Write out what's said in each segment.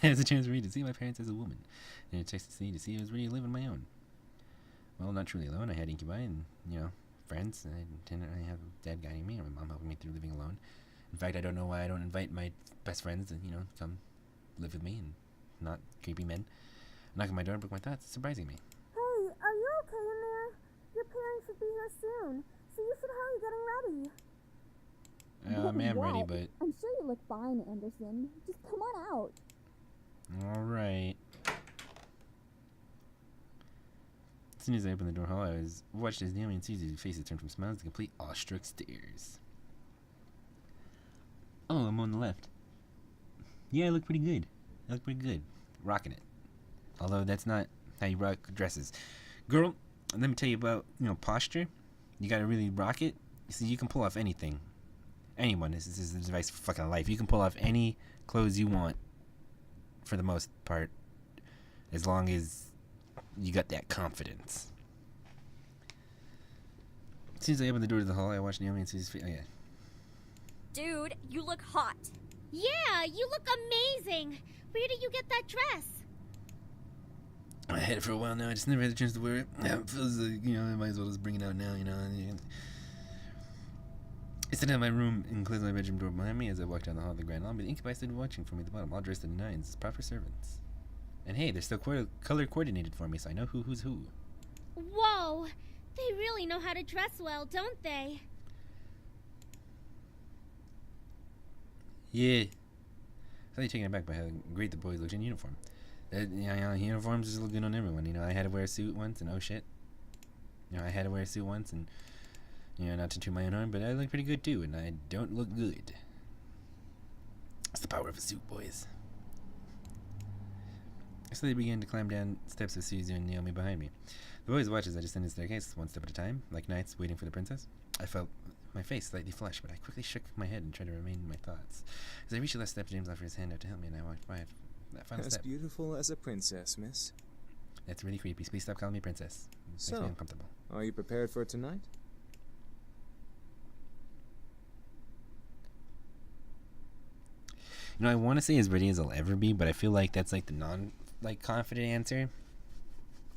It's a chance for me to see my parents as a woman. And it texted me to see I was ready to live on my own. Well, not truly alone. I had incubi and, friends. And I have dad guiding me and my mom helping me through living alone. In fact, I don't know why I don't invite my best friends to, come live with me and not creepy men. Knock on my door and book my thoughts, surprising me. Hey, are you okay in there? Your parents should be here soon, so you should hurry getting ready. I am ready, but... I'm sure you look fine, Anderson. Just come on out. Alright. As soon as I opened the door hall, I was watched as Naomi and Susie's faces turned from smiles to complete awestruck stares. Oh, I'm on the left. Yeah, I look pretty good. Rocking it. Although that's not how you rock dresses. Girl, let me tell you about, posture. You gotta really rock it. See, you can pull off anything. Anyone, this is the advice for fucking life. You can pull off any clothes you want, for the most part, as long as you got that confidence. As soon as I opened the door to the hall, I watched Naomi and Susie's face. Oh, yeah. Dude, you look hot. Yeah, you look amazing. Where did you get that dress? I had it for a while now. I just never had a chance to wear it. It feels like, I might as well just bring it out now, I sat in my room and closed my bedroom door behind me as I walked down the hall of the grand lobby. The incubi stood watching for me at the bottom, all dressed in nines, proper servants. And hey, they're still color coordinated for me, so I know who's who. Whoa, they really know how to dress well, don't they? Yeah. Slightly taken aback by how great the boys looked in uniform. Uniforms just look good on everyone. I had to wear a suit once, and oh shit. I had to wear a suit once, and not to toot my own horn, but I look pretty good too, and I don't look good. It's the power of a suit, boys. I slowly began to climb down steps with Susie and Naomi behind me. The boys watched as I descended the staircase, one step at a time, like knights waiting for the princess. I felt my face slightly flush, but I quickly shook my head and tried to remain in my thoughts. As I reached the last step, James offered his hand out to help me, and I walked by that final step. As beautiful as a princess, miss. That's really creepy. Please stop calling me princess. It makes me uncomfortable. Are you prepared for tonight? I want to say as ready as I'll ever be, but I feel like that's like the confident answer.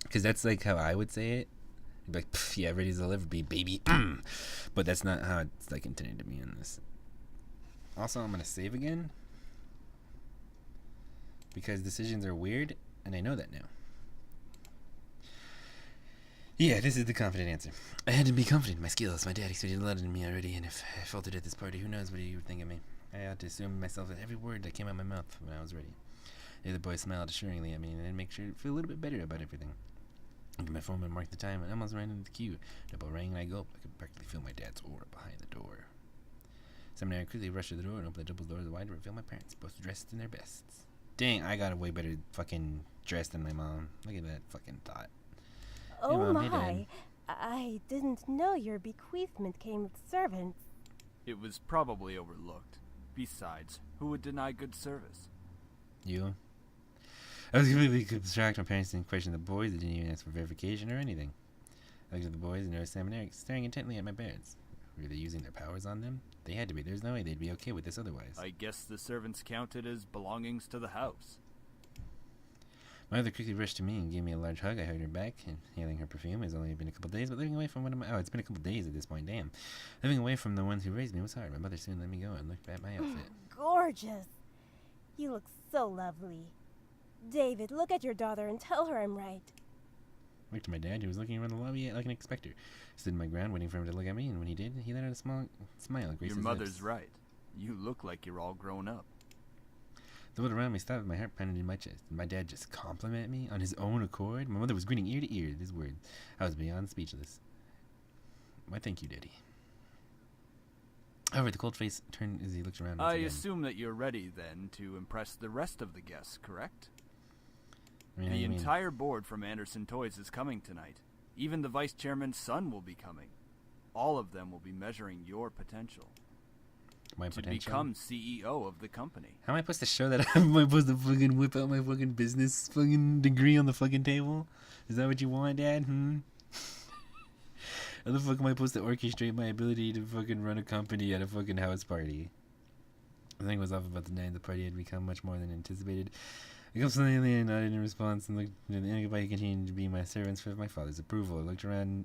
Because that's like how I would say it. I'd be like, yeah, ready as I'll ever be, baby. But that's not how it's like intended to be in this. Also, I'm going to save again. Because decisions are weird, and I know that now. Yeah, this is the confident answer. I had to be confident in my skills. My dad expected a lot in me already, and if I faltered at this party, who knows what he would think of me. I had to assume myself at every word that came out of my mouth when I was ready. The other boy smiled assuringly at me and made sure to feel a little bit better about everything. I looked at my phone and marked the time, and I almost ran into the queue. Double rang and I gulped. I could practically feel my dad's aura behind the door. Suddenly I quickly rushed to the door and opened the double doors wide to reveal my parents, both dressed in their bests. Dang, I got a way better fucking dress than my mom. Look at that fucking thought. Oh hey, Mom, my, hey, Dad. I didn't know your bequeathment came with servants. It was probably overlooked. Besides, who would deny good service? You? I was completely distracted. My parents didn't question the boys. They didn't even ask for verification or anything. I looked at the boys and noticed Sam and Eric staring intently at my parents. Were they using their powers on them? They had to be. There's no way they'd be okay with this otherwise. I guess the servants counted as belongings to the house. My mother quickly rushed to me and gave me a large hug. I hugged her back, and inhaling her perfume. It's only been a couple days, but living away from one of my... Oh, it's been a couple days at this point, damn. Living away from the ones who raised me was hard. My mother soon let me go and looked at my outfit. Gorgeous. You look so lovely. David, look at your daughter and tell her I'm right. I looked at my dad, who was looking around the lobby like an inspector. I stood my ground, waiting for him to look at me, and when he did, he let out a small smile. Your mother's right. You look like you're all grown up. The world around me stopped, my heart pounded in my chest. Did my dad just compliment me on his own accord? My mother was grinning ear to ear at his words. I was beyond speechless. Why, thank you, Daddy. However, the cold face turned as he looked around. I assume that you're ready, then, to impress the rest of the guests, correct? The entire board from Anderson Toys is coming tonight. Even the vice chairman's son will be coming. All of them will be measuring your potential. My to potential? become CEO of the company. How am I supposed to show that? Am I supposed to fucking whip out my fucking business fucking degree on the fucking table? Is that what you want, Dad? How the fuck am I supposed to orchestrate my ability to fucking run a company at a fucking house party? Something was off about the night. The party had become much more than anticipated. I got something and nodded in response and looked at the everybody continued to be my servants for my father's approval. I looked around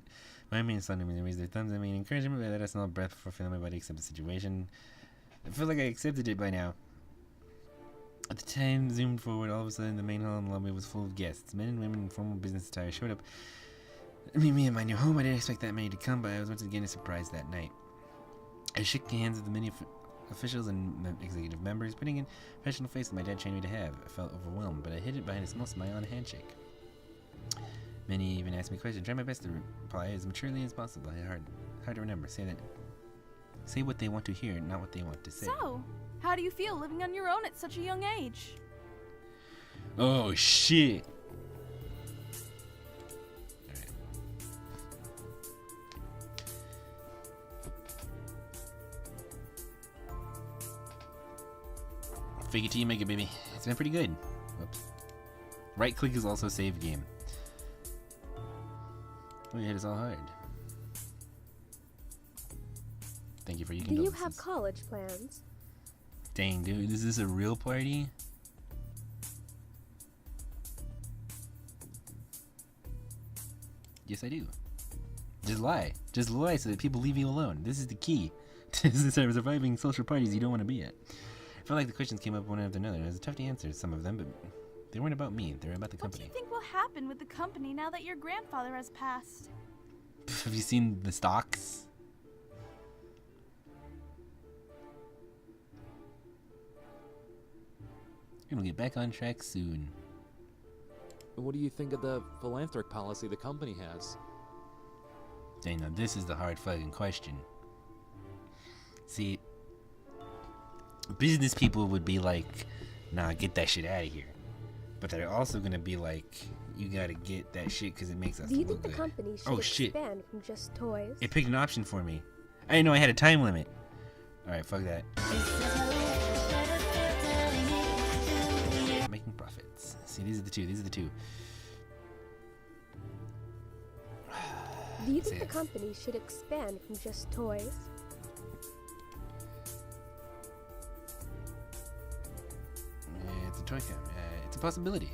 my main son and they raised their thumbs at me and encouraged me, but I let us know breath before feeling my body accept the situation. I feel like I accepted it by now. At the time, zoomed forward, all of a sudden the main hall and lobby was full of guests. Men and women in formal business attire showed up to meet me in my new home. I didn't expect that many to come, but I was once again surprised that night. I shook the hands of the many officials and executive members, putting in a professional face that my dad trained me to have. I felt overwhelmed, but I hid it behind a small smile and a handshake. Many even asked me questions. I tried my best to reply as maturely as possible. Hard to remember. Say what they want to hear, not what they want to say. So, how do you feel living on your own at such a young age? Oh shit! Fake it till you make it, baby. It's been pretty good. Whoops. Right click is also save game. Oh, you hit us all hard. Thank you for your condolences. Do you have college plans? Dang, dude, is this a real party? Yes, I do. Just lie. Just lie so that people leave you alone. This is the key. This is surviving social parties you don't want to be at. I felt like the questions came up one after another. It was tough to answer some of them, but they weren't about me. They were about the company. What do you think will happen with the company now that your grandfather has passed? Have you seen the stocks? You're gonna get back on track soon. What do you think of the philanthropic policy the company has? Dang, now this is the hard fucking question. See, business people would be like, nah, get that shit out of here. But they're also gonna be like, you gotta get that shit because it makes us Do you look think the good. company should expand from just toys? It picked an option for me. I didn't know I had a time limit. Alright, fuck that. Making profits. See, these are the two. Do you think the company should expand from just toys? It's a toy cam. It's a possibility.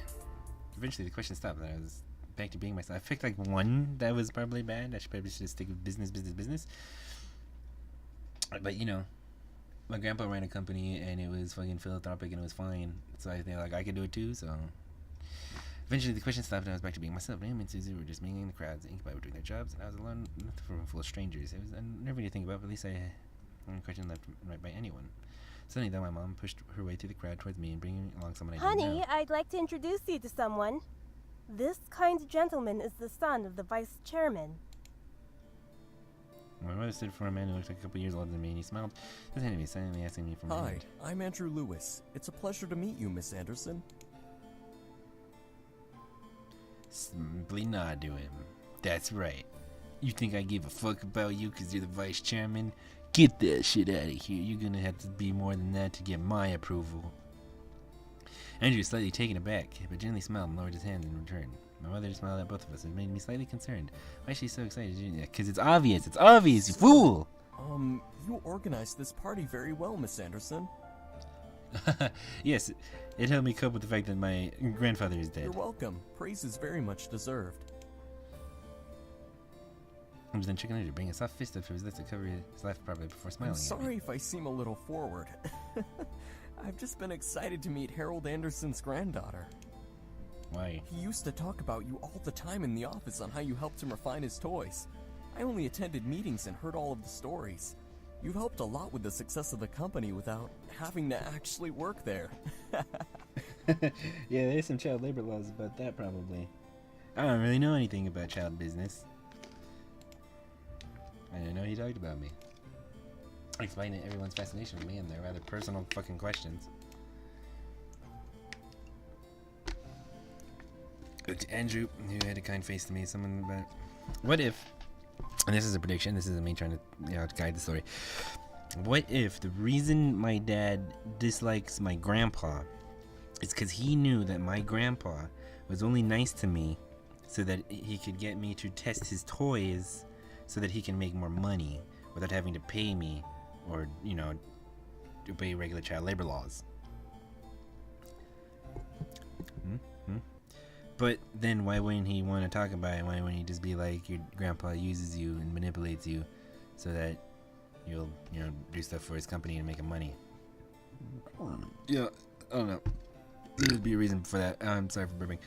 Eventually, the question stopped, and I was back to being myself. I picked like one that was probably bad. I should probably just stick with business. But you know, my grandpa ran a company, and it was fucking philanthropic, and it was fine. So I think like I could do it too. So eventually, the question stopped, and I was back to being myself. Me and Susie were just mingling in the crowds. The Incubi were doing their jobs, and I was alone, with a room full of strangers. It was never to think about, but at least I hadn't question left right by anyone. Suddenly, though, my mom pushed her way through the crowd towards me and bringing along someone I didn't know. Honey, I'd like to introduce you to someone. This kind gentleman is the son of the vice chairman. My mother stood for a man who looked like a couple years older than me, and he smiled. Just handed me, silently asking me for my Hi, hand. I'm Andrew Lewis. It's a pleasure to meet you, Miss Anderson. Simply nod to him. That's right. You think I give a fuck about you because you're the vice chairman? Get that shit out of here. You're gonna have to be more than that to get my approval. Andrew was slightly taken aback, but gently smiled and lowered his hand in return. My mother smiled at both of us and made me slightly concerned. Why is she so excited? Because it's obvious, you fool! You organized this party very well, Miss Anderson. Yes, it helped me cope with the fact that my grandfather is dead. You're welcome. Praise is very much deserved. I was then checking out to bring a soft fist up to his lips to cover his laugh properly before smiling I'm at me. sorry if I seem a little forward. I've just been excited to meet Harold Anderson's granddaughter. Why? He used to talk about you all the time in the office on how you helped him refine his toys. I only attended meetings and heard all of the stories. You've helped a lot with the success of the company without having to actually work there. Yeah, there's some child labor laws about that probably. I don't really know anything about child business. I didn't know he talked about me. I explained it everyone's fascination with me and their rather personal fucking questions. Looked to Andrew, who had a kind face to me, someone about... What if... And this is a prediction, this isn't me trying to guide the story. What if the reason my dad dislikes my grandpa is because he knew that my grandpa was only nice to me so that he could get me to test his toys so that he can make more money without having to pay me or, you know, obey regular child labor laws. But then why wouldn't he want to talk about it? Why wouldn't he just be like, your grandpa uses you and manipulates you so that you'll, do stuff for his company and make him money? Yeah, I don't know. There'd be a reason for that. I'm sorry for burping.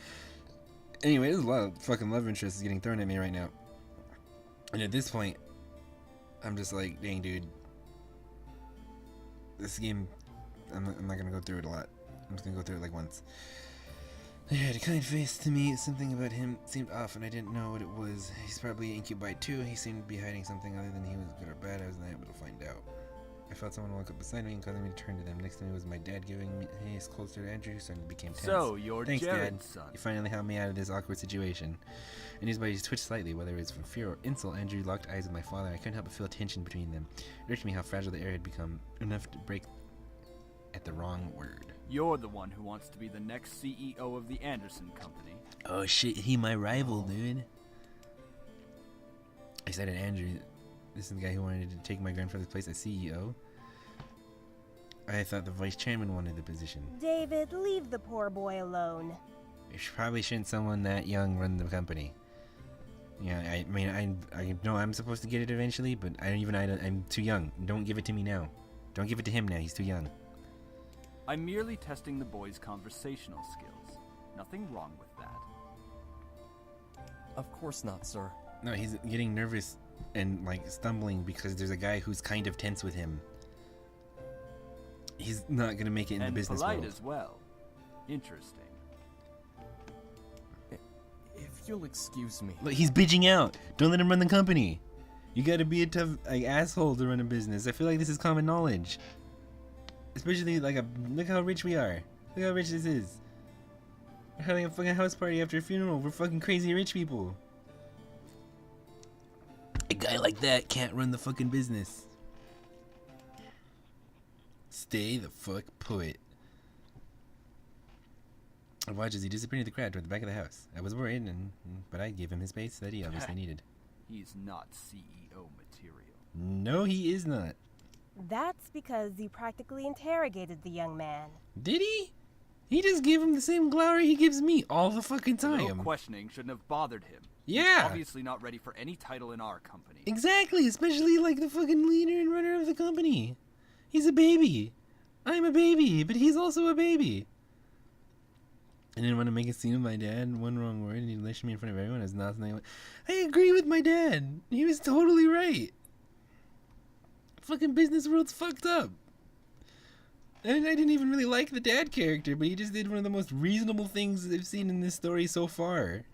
Anyway, there's a lot of fucking love interests getting thrown at me right now. And at this point, I'm just like, dang, dude. This game, I'm not going to go through it a lot. I'm just going to go through it like once. He had a kind face to me. Something about him seemed off, and I didn't know what it was. He's probably incubi too. He seemed to be hiding something other than he was good or bad. I was not able to find out. I felt someone walk up beside me and causing me to turn to them. Next to me was my dad giving me his closer to Andrew, so it became tense. So, you're Thanks, Jared's Dad. son. You finally helped me out of this awkward situation. And his body twitched slightly, whether it was from fear or insult. Andrew locked eyes with my father. I couldn't help but feel tension between them. It irked me how fragile the air had become, enough to break at the wrong word. You're the one who wants to be the next CEO of the Anderson Company. Oh shit, he my rival, dude. I said to Andrew, this is the guy who wanted to take my grandfather's place as CEO. I thought the vice chairman wanted the position. David, leave the poor boy alone. Probably shouldn't someone that young run the company. Yeah, I mean, I know I'm supposed to get it eventually, but I'm too young. Don't give it to me now. Don't give it to him now. He's too young. I'm merely testing the boy's conversational skills. Nothing wrong with that. Of course not, sir. No, he's getting nervous and like stumbling because there's a guy who's kind of tense with him. He's not gonna make it in the business world. And polite as well. Interesting. If you'll excuse me. Look, he's bitching out. Don't let him run the company. You gotta be a tough asshole to run a business. I feel like this is common knowledge. Especially look how rich we are. Look how rich this is. We're having a fucking house party after a funeral. We're fucking crazy rich people. A guy like that can't run the fucking business. Stay the fuck put. I watched as he disappeared into the crowd toward the back of the house. I was worried, but I gave him his space that he obviously needed. He's not CEO material. No, he is not. That's because you practically interrogated the young man. Did he? He just gave him the same glower he gives me all the fucking time. No questioning shouldn't have bothered him. Yeah. He's obviously not ready for any title in our company. Exactly, especially like the fucking leader and runner of the company. He's a baby. I'm a baby, but he's also a baby. I didn't want to make a scene with my dad. One wrong word, and he lashed me in front of everyone. I agree with my dad. He was totally right. Fucking business world's fucked up. And I didn't even really like the dad character, but he just did one of the most reasonable things I've seen in this story so far.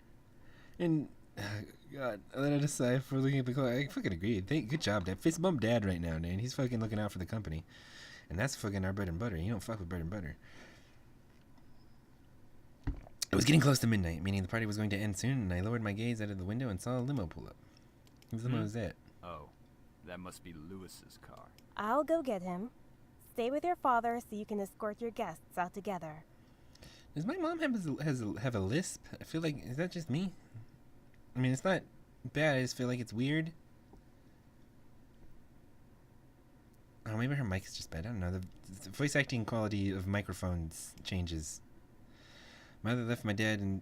And, God, I let it aside for looking at the clock. I fucking agreed. Good job, Dad. Fist bump Dad right now, man. He's fucking looking out for the company. And that's fucking our bread and butter. You don't fuck with bread and butter. It was getting close to midnight, meaning the party was going to end soon, and I lowered my gaze out of the window and saw a limo pull up. Whose limo was that? Oh, that must be Lewis's car. I'll go get him. Stay with your father so you can escort your guests out together. Does my mom have a lisp? I feel like, is that just me? I mean, it's not bad, I just feel like it's weird. Oh, maybe her mic's just bad. I don't know. The voice acting quality of microphones changes. My mother left my dad and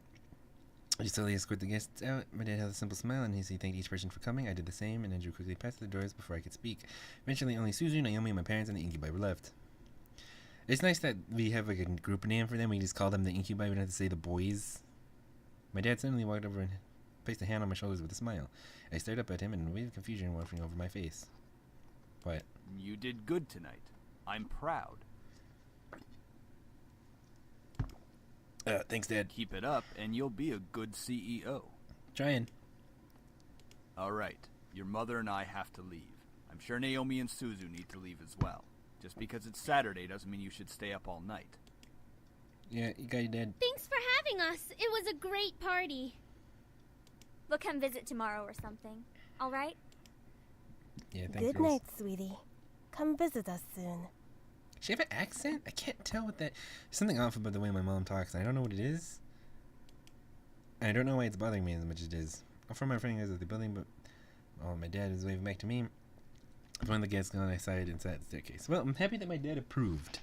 I slowly escort the guests out. My dad had a simple smile and he thanked each person for coming. I did the same, and Andrew quickly passed the doors before I could speak. Eventually, only Suzu, Naomi, my parents, and the incubi were left. It's nice that we have like a group name for them. We just call them the incubi. We don't have to say the boys. My dad suddenly walked over and placed a hand on my shoulders with a smile. I stared up at him and a wave of confusion wafting over my face. Quiet. You did good tonight. I'm proud. Thanks, Dad. Keep it up, and you'll be a good CEO. Trying. All right. Your mother and I have to leave. I'm sure Naomi and Suzu need to leave as well. Just because it's Saturday doesn't mean you should stay up all night. Yeah, you got your dad. Thanks for having us. It was a great party. We'll come visit tomorrow or something. All right? Yeah, thanks. Good night, sweetie. Come visit us soon. Does she have an accent? I can't tell what that... There's something off about the way my mom talks, and I don't know what it is. And I don't know why it's bothering me as much as it is. I'm from my friend guys at the building, but my dad is waving back to me. One of the guests gone outside inside the staircase. Well, I'm happy that my dad approved.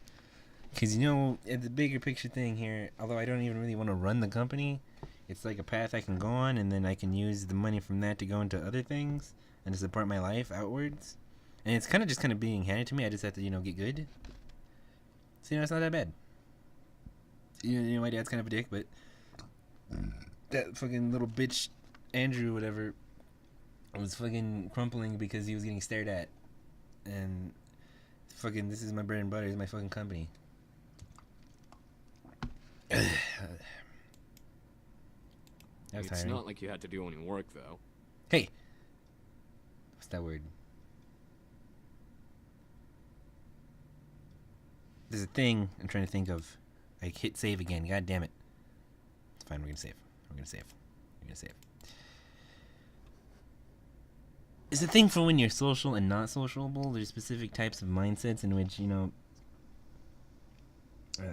Because, you know, at the bigger picture thing here, although I don't even really want to run the company, it's like a path I can go on, and then I can use the money from that to go into other things and to support my life outwards. And it's kind of just being handed to me. I just have to, you know, get good. So, you know, it's not that bad. You know, my dad's kind of a dick, but that fucking little bitch, Andrew, whatever, was fucking crumpling because he was getting stared at. And fucking, this is my bread and butter. This is my fucking company. It's tiring. not like you had to do any work, though. Hey! What's that word? There's a thing I'm trying to think of. I hit save again. God damn it. It's fine. We're gonna save. We're gonna save. We're gonna save. It's a thing for when you're social and not sociable. There's specific types of mindsets in which, you know,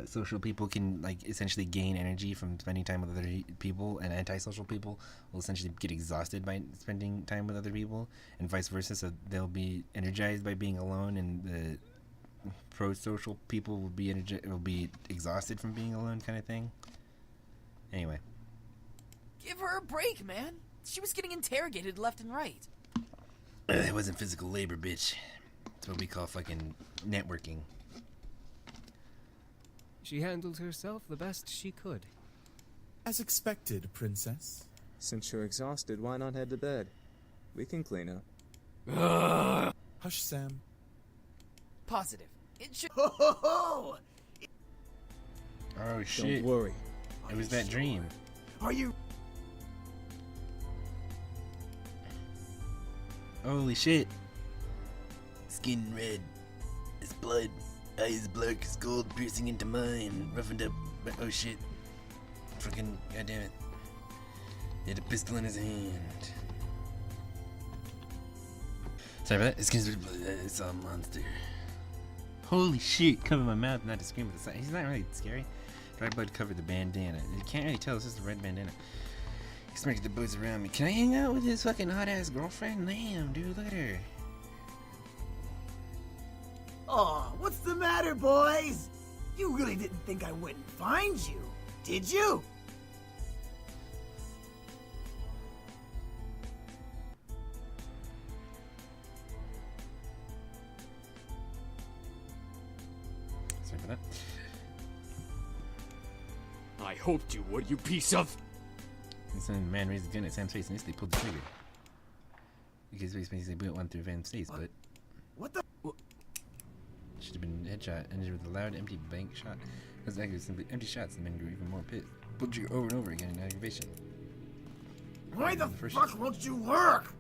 social people can, like, essentially gain energy from spending time with other people, and antisocial people will essentially get exhausted by spending time with other people, and vice versa. So they'll be energized by being alone, and the pro-social people will be exhausted from being alone, kind of thing. Anyway, give her a break, man. She was getting interrogated left and right. It wasn't physical labor, bitch. It's what we call fucking networking. She handled herself the best she could. As expected, Princess. Since you're exhausted, why not head to bed? We can clean up. Hush, Sam. Positive. It should. Oh shit! Don't worry. It was that dream. Are you? Holy shit! Skin red, his blood, eyes black, his gold piercing into mine, roughened up. Oh shit! Fucking goddamn it! He had a pistol in his hand. Sorry about that. It's a monster. Holy shit! Cover my mouth, not to scream at the side. He's not really scary. Dry blood covered the bandana. You can't really tell. It's just a red bandana. He smirked the boys around me. Can I hang out with his fucking hot ass girlfriend? Damn, dude, look at her. Oh, what's the matter, boys? You really didn't think I wouldn't find you, did you? Sorry for that. I hoped you would, you piece of... The man raised the gun at Sam's face and instantly pulled the trigger. Because basically we went through Van's face, but... What the... Should have been headshot, ended with a loud, empty bank shot. Because actually simply empty shots, the men grew even more pissed. Pulled trigger over and over again in aggravation. Why the fuck won't you work?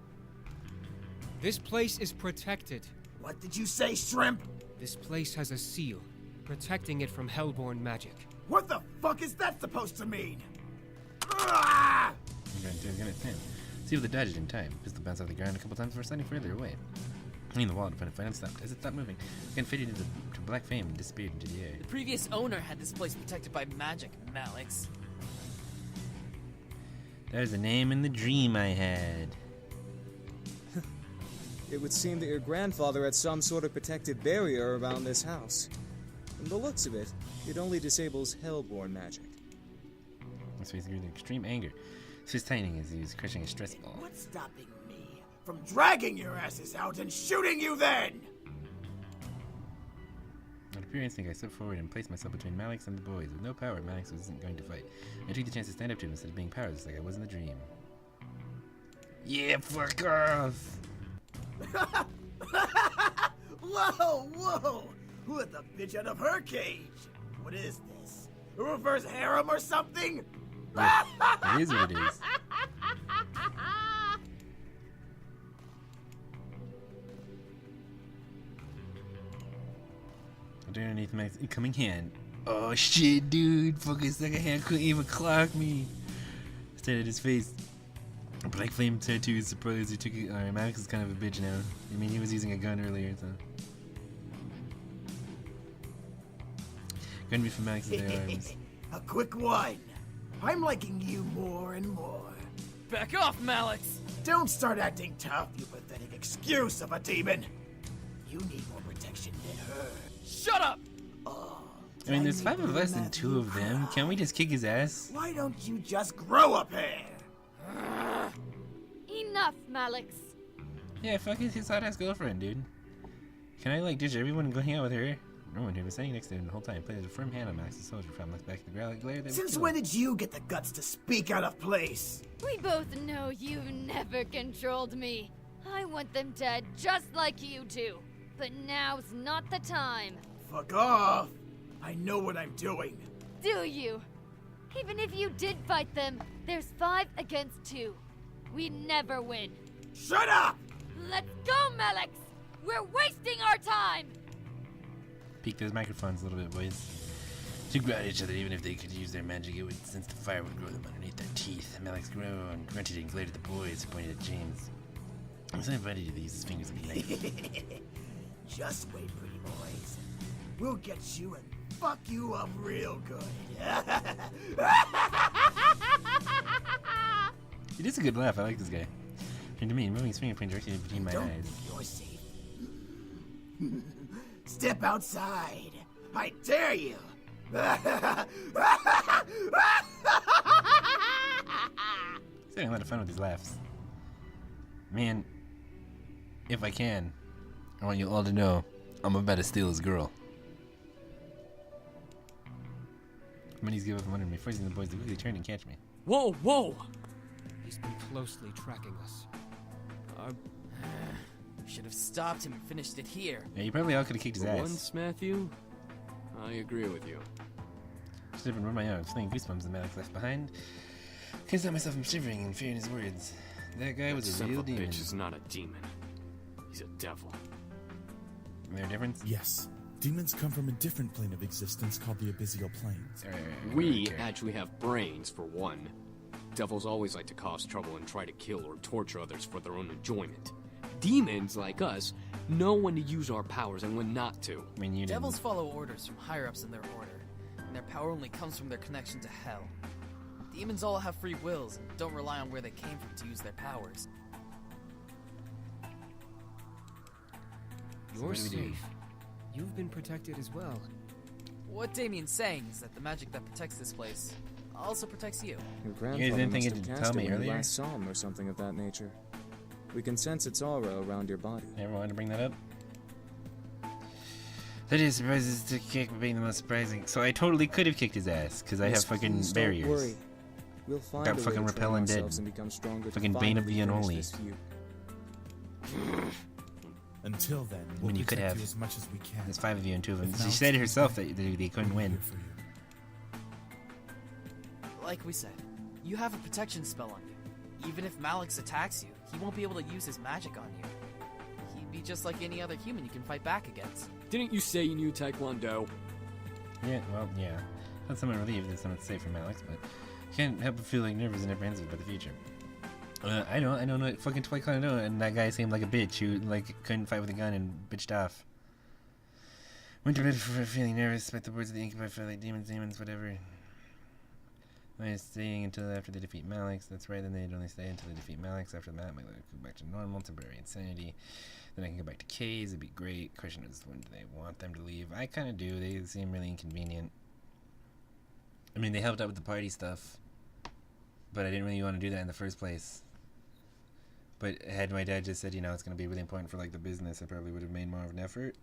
This place is protected. What did you say, Shrimp? This place has a seal, protecting it from hellborn magic. What the fuck is that supposed to mean? Ah! He's gonna stand. See if the dodged in time. Pistol bounced off the ground a couple times before sliding further away. Hitting the wall to find it stopped. As it stopped moving, again faded into black flame and disappeared into the air. The previous owner had this place protected by magic, Malix. There's a name in the dream I had. It would seem that your grandfather had some sort of protective barrier around this house. From the looks of it, it only disables hellborn magic. His face grew in extreme anger. His fist tightening as he was crushing a stress ball. What's stopping me from dragging your asses out and shooting you then? Out of pure instinct, I stepped forward and placed myself between Malix and the boys. With no power, Malix wasn't going to fight. I took the chance to stand up to him instead of being powerless like I was in the dream. Yeah, fuck off! Whoa, whoa! Let the bitch out of her cage! What is this? A reverse harem or something? Yeah, it is what it is. Underneath my incoming hand. Oh shit, dude! Fucking second hand couldn't even clock me. I stared at his face. Black flame tattoos. Surprised he took it. Alright, Max is kind of a bitch now. I mean, he was using a gun earlier, so. Gun me from Max's arms. A quick one. I'm liking you more and more. Back off, Malix! Don't start acting tough, you pathetic excuse of a demon. You need more protection than her. Shut up! I mean, there's 5 of us and 2 of them. Can't we just kick his ass? Why don't you just grow a pair? Enough, Malix. Yeah, fuck his hot-ass girlfriend, dude. Can I, like, ditch everyone and go hang out with her? No one who was standing next to him the whole time plays a firm hand on Max's soldier from left back to the ground glare. Since when did you get the guts to speak out of place? We both know you've never controlled me. I want them dead just like you do. But now's not the time. Fuck off! I know what I'm doing. Do you? Even if you did fight them, there's 5 against 2. We never win. Shut up! Let's go, Malix! We're wasting our time! Peek those microphones a little bit, boys. To grow at each other, even if they could use their magic, it would sense the fire would grow them underneath their teeth. Malix groaned, grunted, and glared at the boys, pointed at James. I'm so invited you to use his fingers and be like, just wait, pretty boys. We'll get you and fuck you up real good. It is a good laugh. I like this guy. Turned to me, moving his finger point directly between my eyes. You're safe. Step outside. I dare you. He's having a lot of fun with his laughs. Man, if I can, I want you all to know I'm about to steal his girl. Money's give up on me, forcing the boys to quickly turn and catch me. Whoa, whoa! He's been closely tracking us. Should have stopped him and finished it here. Yeah, you probably all could have kicked his ass. Once, Matthew, I agree with you. Should have run my arms, feeling goosebumps and Malix left behind. Couldn't stop myself from shivering and fearing his words. That guy was a real demon. Bitch is not a demon. He's a devil. Is there a difference? Yes. Demons come from a different plane of existence called the Abyssal Planes. We actually have brains, for one. Devils always like to cause trouble and try to kill or torture others for their own enjoyment. Demons, like us, know when to use our powers and when not to. I mean, you Devils follow orders from higher-ups in their order, and their power only comes from their connection to hell. Demons all have free wills and don't rely on where they came from to use their powers. You're safe. You've been protected as well. What Damien's saying is that the magic that protects this place also protects you. Your grandfather must have cast it when you last saw him or something of that nature. We can sense its aura around your body. Ever wanted to bring that up? That is surprises to kick being the most surprising. So I totally could have kicked his ass because I have fucking barriers. Don't worry. We'll find got fucking repel and dead. Fucking Bane of the Unholy. Until then, we'll when you could have you as much as we can. There's 5 of you and 2 of them. She said herself that they couldn't win. Like we said, you have a protection spell on you. Even if Malix attacks you, he won't be able to use his magic on you. He'd be just like any other human you can fight back against. Didn't you say you knew Taekwondo? Yeah, well, yeah. Not someone relieved that someone's safe from Malix, but can't help but feel like nervous and apprehensive about the future. I don't know fucking Taekwondo, and that guy seemed like a bitch who like couldn't fight with a gun and bitched off. Went to bed feeling nervous about the words of the ink. I felt like demons, whatever. I was staying until after they defeat Malix. That's right, then they'd only stay until they defeat Malix. After that, my life would go back to normal, temporary insanity. Then I can go back to K's, it'd be great. Question is, when do they want them to leave? I kind of do. They seem really inconvenient. I mean, they helped out with the party stuff, but I didn't really want to do that in the first place. But had my dad just said, you know, it's going to be really important for, like, the business, I probably would have made more of an effort.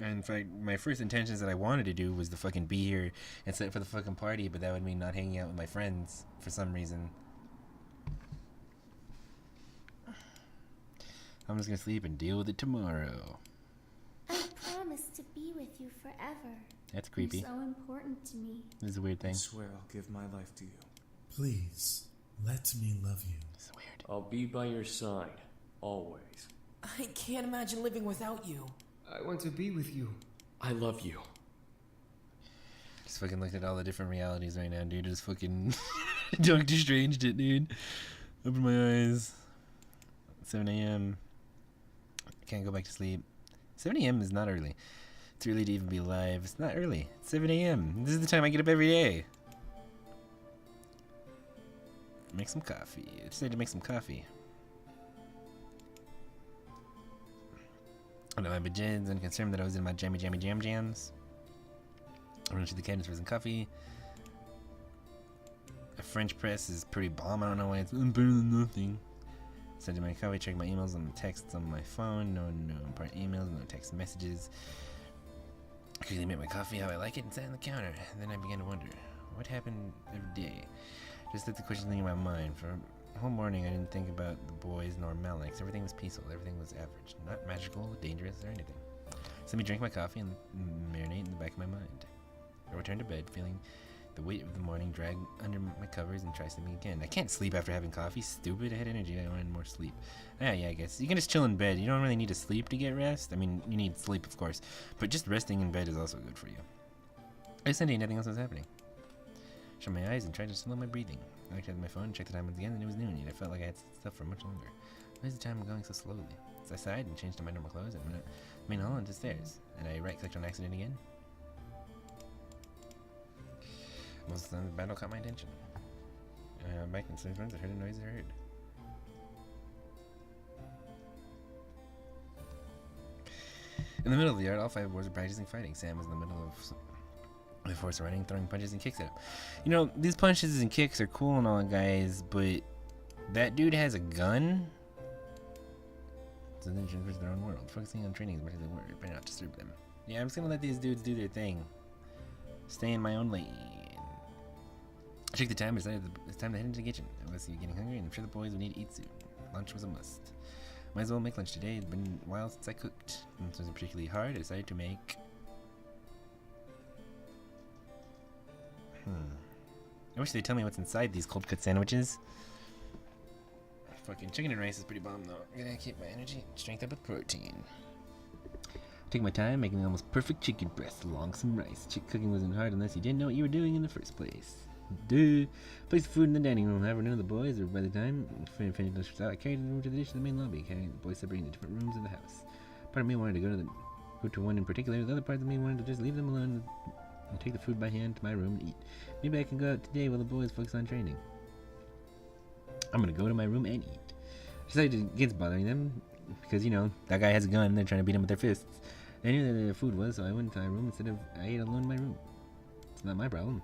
And in fact, my first intentions that I wanted to do was to fucking be here and sit for the fucking party, but that would mean not hanging out with my friends for some reason. I'm just going to sleep and deal with it tomorrow. I promise to be with you forever. That's creepy. You're so important to me. This is a weird thing. I swear I'll give my life to you. Please, let me love you. This is weird. I'll be by your side, always. I can't imagine living without you. I want to be with you. I love you. Just fucking looked at all the different realities right now, dude. Just fucking Doctor Stranged it, dude. Open my eyes. 7 a.m. Can't go back to sleep. 7 a.m. is not early. It's early to even be alive. It's not early. It's 7 a.m. This is the time I get up every day. Make some coffee. I decided to make some coffee. One of my bajins and concerned that I was in my jammy jams. I went to the cabinets for some coffee. A French press is pretty bomb. I don't know why it's better than nothing. Sent in my coffee, check my emails and texts on my phone. No important emails, no text messages. I quickly made my coffee how I like it and sat on the counter. And then I began to wonder, what happened every day? Just let the question leave in my mind. For the whole morning, I didn't think about the boys nor Malix. Everything was peaceful. Everything was average. Not magical, dangerous, or anything. So let me drink my coffee and marinate in the back of my mind. I returned to bed, feeling the weight of the morning drag under my covers and try sleeping again. I can't sleep after having coffee. Stupid. I had energy. I wanted more sleep. Yeah, I guess. You can just chill in bed. You don't really need to sleep to get rest. I mean, you need sleep, of course. But just resting in bed is also good for you. I Sunday, nothing else was happening. Shut my eyes and tried to slow my breathing. I looked at my phone, checked the time once again, and it was noon, yet I felt like I had stuff for much longer. Why is the time going so slowly? So I sighed and changed to my normal clothes and went up the main hall and to stairs. And I right-clicked on accident again. Most of the time, the battle caught my attention. Back in some friends, I heard a noise I heard. In the middle of the yard, all 5 boys were practicing fighting. Sam was in the middle of the force running, throwing punches and kicks at him. You know, these punches and kicks are cool and all, guys, but that dude has a gun? So then it's their own world. Focusing on training as much as they were, better not disturb them. Yeah, I'm just gonna let these dudes do their thing. Stay in my own lane. I checked the time and decided it's time to head into the kitchen. I was getting hungry and I'm sure the boys would need to eat soon. Lunch was a must. Might as well make lunch today. It's been a while since I cooked. This wasn't particularly hard. I decided to make... I wish they'd tell me what's inside these cold cut sandwiches. Fucking chicken and rice is pretty bomb though. I'm gonna keep my energy and strength up with protein. Take my time making the almost perfect chicken breast along some rice. Cooking wasn't hard unless you didn't know what you were doing in the first place. Duh. Place the food in the dining room. However, none of the boys, or by the time finished lunch out, I carried the room to the dish to the main lobby, carrying the boys separating the different rooms of the house. Part of me wanted to go to one in particular. The other part of me wanted to just leave them alone and take the food by hand to my room and eat. Maybe I can go out today while the boys focus on training. I'm gonna go to my room and eat. I decided against bothering them because, you know, that guy has a gun and they're trying to beat him with their fists. I knew that their food was, so I went to my room instead of I ate alone in my room. It's not my problem.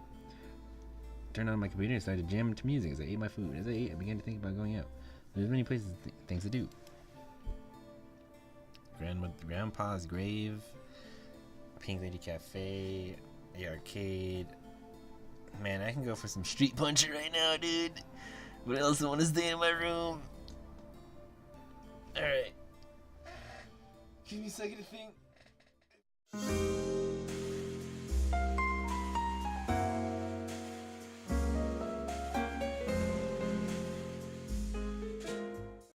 Turned on my computer and started to jam to music as I ate my food. As I ate, I began to think about going out. There's many places, things to do. Grandpa's grave, Pink Lady Cafe, the arcade. Man, I can go for some street puncher right now, dude. But I also want to stay in my room. Alright. Give me a second to think.